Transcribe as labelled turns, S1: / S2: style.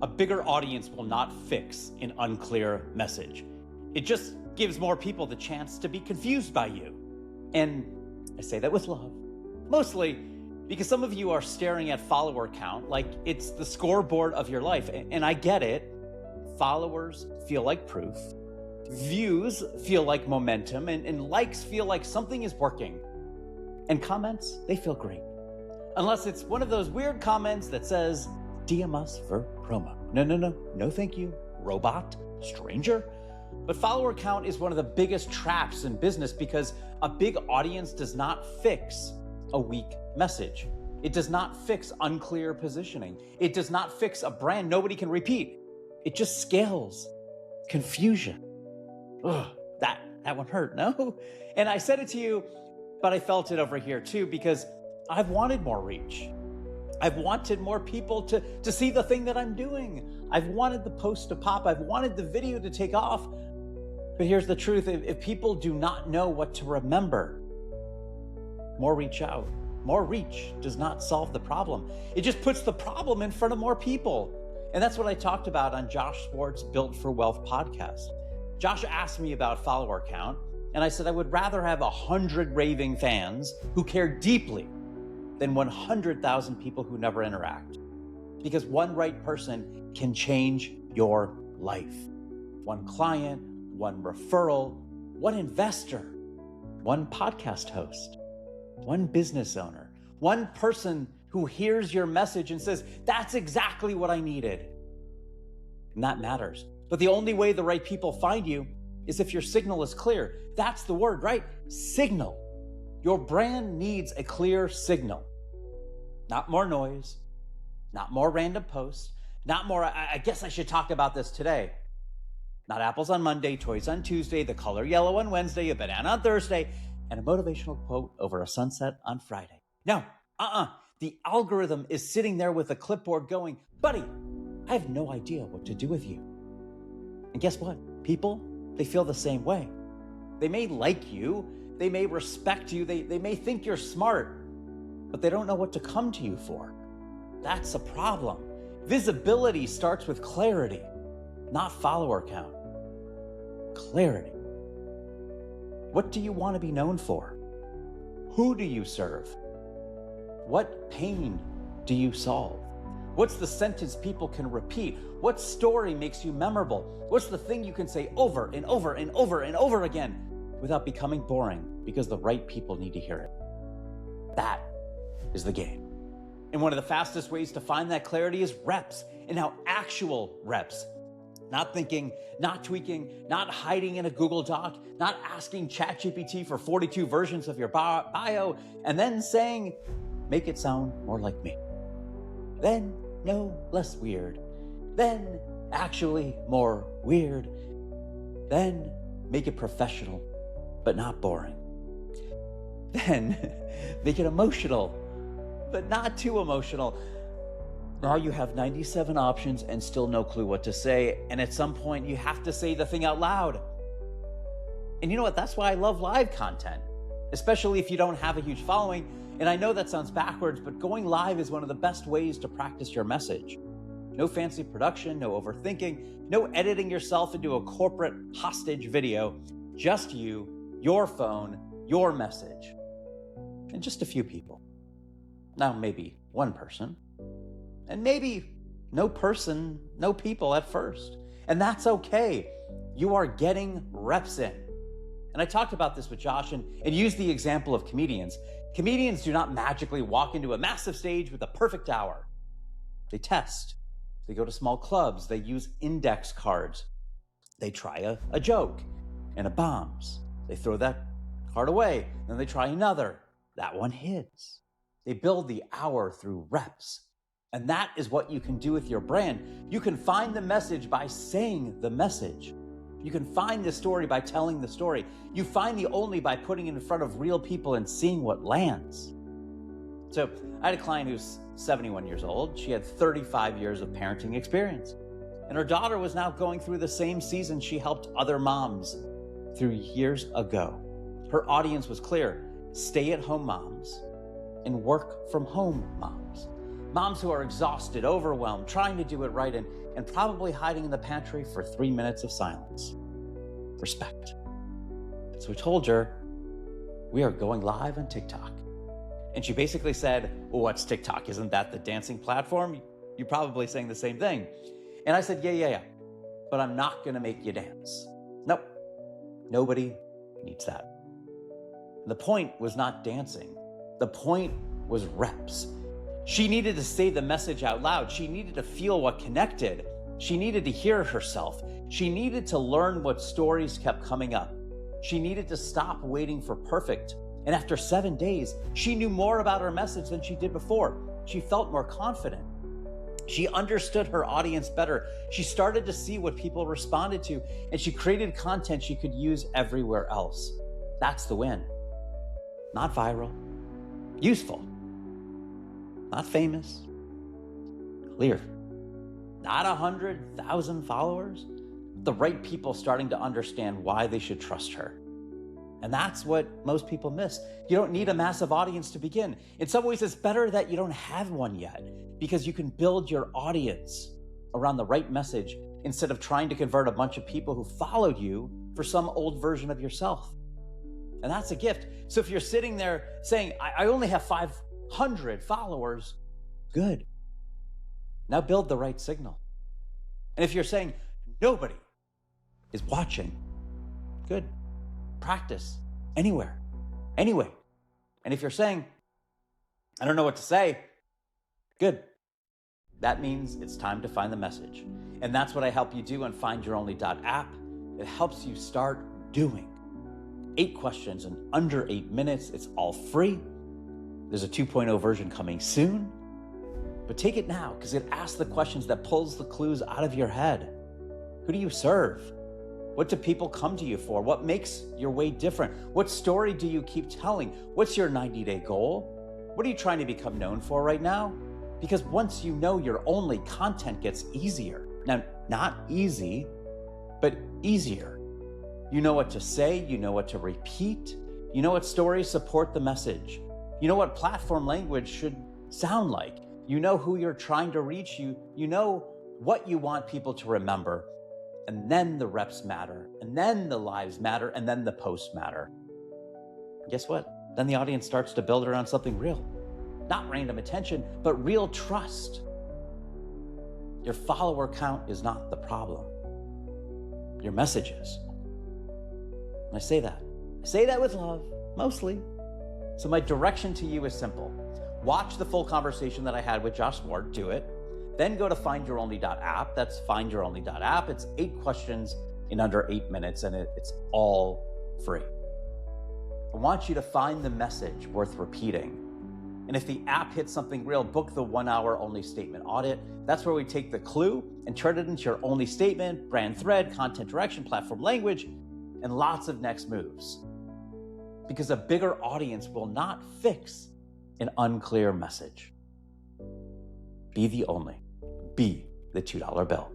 S1: A bigger audience will not fix an unclear message. It just gives more people the chance to be confused by you. And I say that with love, mostly because some of you are staring at follower count like it's the scoreboard of your life. And I get it. Followers feel like proof. Views feel like momentum, and likes feel like something is working. And comments, they feel great. Unless it's one of those weird comments that says, DM us for promo. No, thank you, robot, stranger. But follower count is one of the biggest traps in business because a big audience does not fix a weak message. It does not fix unclear positioning. It does not fix a brand nobody can repeat. It just scales confusion. Ugh, that one hurt, no? And I said it to you, but I felt it over here too because I've wanted more reach. I've wanted more people to see the thing that I'm doing. I've wanted the post to pop. I've wanted the video to take off. But here's the truth. If people do not know what to remember, more reach out. More reach does not solve the problem. It just puts the problem in front of more people. And that's what I talked about on Josh Swart's Built for Wealth podcast. Josh asked me about follower count, and I said I would rather have 100 raving fans who care deeply than 100,000 people who never interact. Because one right person can change your life. One client, one referral, one investor, one podcast host, one business owner, one person who hears your message and says, that's exactly what I needed. And that matters. But the only way the right people find you is if your signal is clear. That's the word, right? Signal. Your brand needs a clear signal. Not more noise, not more random posts, not more, I guess I should talk about this today. Not apples on Monday, toys on Tuesday, the color yellow on Wednesday, a banana on Thursday, and a motivational quote over a sunset on Friday. No, The algorithm is sitting there with a clipboard going, buddy, I have no idea what to do with you. And guess what? People, they feel the same way. They may like you, they may respect you, they may think you're smart, but they don't know what to come to you for. That's a problem. Visibility starts with clarity, not follower count. Clarity. What do you want to be known for? Who do you serve? What pain do you solve? What's the sentence people can repeat? What story makes you memorable? What's the thing you can say over and over and over and over again without becoming boring because the right people need to hear it? That is the game. And one of the fastest ways to find that clarity is reps, and now actual reps. Not thinking, not tweaking, not hiding in a Google Doc, not asking ChatGPT for 42 versions of your bio, and then saying, make it sound more like me. Then, no, less weird. Then, actually more weird. Then, make it professional, but not boring. Then, make it emotional, but not too emotional. Now you have 97 options and still no clue what to say. And at some point, you have to say the thing out loud. And you know what? That's why I love live content, especially if you don't have a huge following. And I know that sounds backwards, but going live is one of the best ways to practice your message. No fancy production, no overthinking, no editing yourself into a corporate hostage video. Just you, your phone, your message, and just a few people. Now, maybe one person. And maybe no person, no people at first. And that's okay. You are getting reps in. And I talked about this with Josh and used the example of comedians. Comedians do not magically walk into a massive stage with a perfect hour. They test. They go to small clubs. They use index cards. They try a joke and it bombs. They throw that card away. Then they try another. That one hits. They build the hour through reps. And that is what you can do with your brand. You can find the message by saying the message. You can find the story by telling the story. You find the only by putting it in front of real people and seeing what lands. So I had a client who's 71 years old. She had 35 years of parenting experience. And her daughter was now going through the same season she helped other moms through years ago. Her audience was clear: stay-at-home moms and work-from-home moms. Moms who are exhausted, overwhelmed, trying to do it right, and probably hiding in the pantry for 3 minutes of silence. Respect. So we told her, we are going live on TikTok. And she basically said, well, what's TikTok? Isn't that the dancing platform? You're probably saying the same thing. And I said, yeah. But I'm not gonna make you dance. Nope, nobody needs that. The point was not dancing. The point was reps. She needed to say the message out loud. She needed to feel what connected. She needed to hear herself. She needed to learn what stories kept coming up. She needed to stop waiting for perfect. And after 7 days, she knew more about her message than she did before. She felt more confident. She understood her audience better. She started to see what people responded to, and she created content she could use everywhere else. That's the win. Not viral, useful. Not famous, clear. Not 100,000 followers. The right people starting to understand why they should trust her. And that's what most people miss. You don't need a massive audience to begin. In some ways, it's better that you don't have one yet, because you can build your audience around the right message instead of trying to convert a bunch of people who followed you for some old version of yourself. And that's a gift. So if you're sitting there saying, I only have 500 followers, good. Now build the right signal. And if you're saying nobody is watching, good. Practice anywhere, anyway. And if you're saying, I don't know what to say, good. That means it's time to find the message. And that's what I help you do on findyouronly.app. It helps you start doing. 8 questions in under 8 minutes. It's all free. There's a 2.0 version coming soon. But take it now, because it asks the questions that pulls the clues out of your head. Who do you serve? What do people come to you for? What makes your way different? What story do you keep telling? What's your 90-day goal? What are you trying to become known for right now? Because once you know your only, content gets easier. Now, not easy, but easier. You know what to say, you know what to repeat, you know what stories support the message. You know what platform language should sound like. You know who you're trying to reach, you know what you want people to remember. And then the reps matter, and then the lives matter, and then the posts matter. And guess what? Then the audience starts to build around something real. Not random attention, but real trust. Your follower count is not the problem. Your message is. And I say that with love, mostly. So my direction to you is simple. Watch the full conversation that I had with Josh Swart, do it. Then go to findyouronly.app. That's findyouronly.app. It's 8 questions in under 8 minutes, and it's all free. I want you to find the message worth repeating. And if the app hits something real, book the 1-hour only statement audit. That's where we take the clue and turn it into your only statement, brand thread, content direction, platform language, and lots of next moves. Because a bigger audience will not fix an unclear message. Be the only. Be the $2 bill.